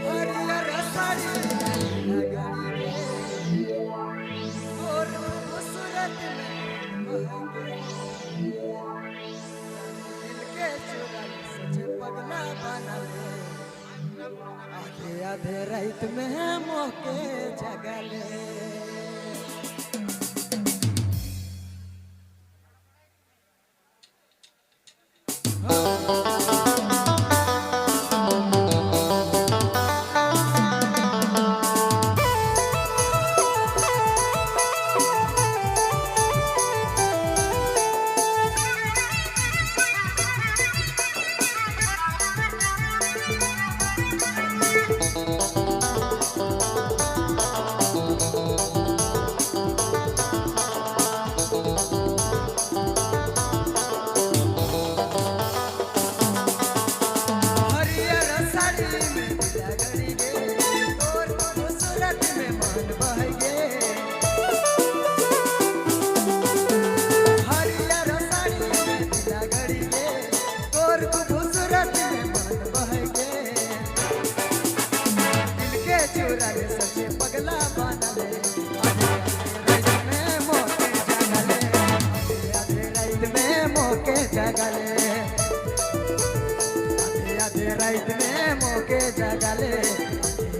हरियर साड़ी लगाड़ी रे और खूबसूरत में महंगे दिल के चुरा सच पगला बना ले आधे आधे रात में मौके जगले सच्चे पगला बना ले आधे में मौके जगले आधे रात में मौके जगले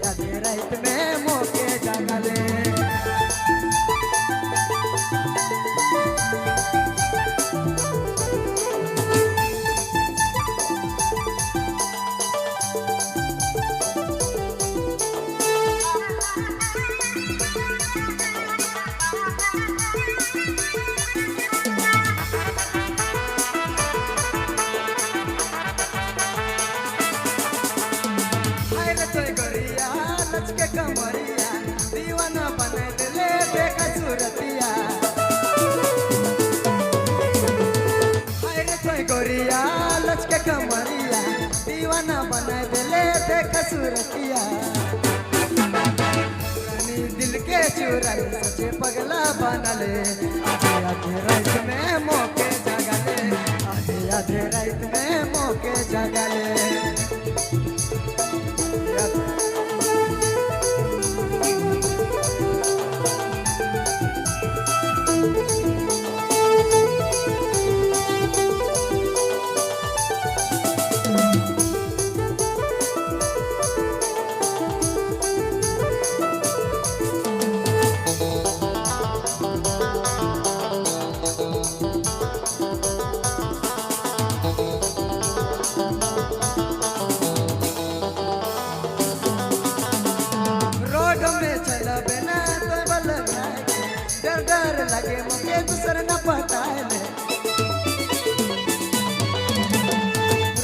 आधे रात में मौके जगले के कमरिया दीवाना बने दिले देखा सूरतिया हायरे कोई गोरिया लच के कमरिया दीवाना बने दिले देखा सूरतिया रानी दिल के चुराई सच्चे पगला बना ले आधे आधे रात में मौके जगले आधे आधे रात में मौके जगले डर लगे मुझे दूसर न पटाले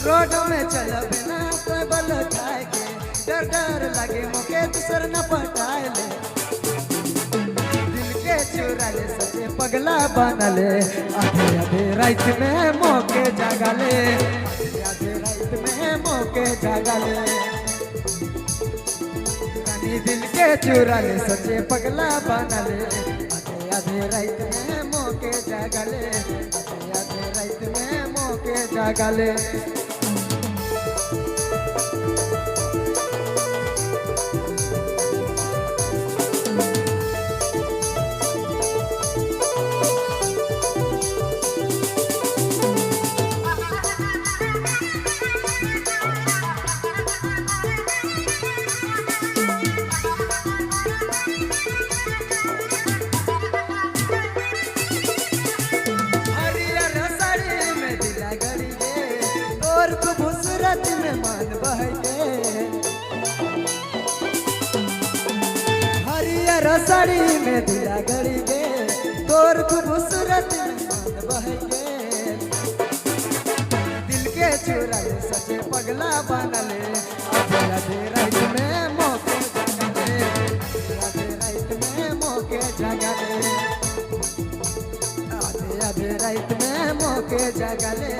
रोड में चल बिना तो बल खाए के डर लगे मुझे दूसर न पटाले दिल के चुरा ले सच्चे पगला बना ले आधे आधे रात में मौके जगले आधे आधे रात में मौके जगले रानी दिल के चुरा ले सच्चे पगला बना ले आधे रात में मौके जगले आधे रात में मौके जगले खूबसूरत में मान बहके हरियर साड़ी में दिला गड़ी गे तोर खूबसूरत में मान बहके दिल के चुरा ले सच्चे पगला बना ले आधे आधे रात में मौके जगले आधे रात में मौके जगले आधे आधे रात में मौके जगले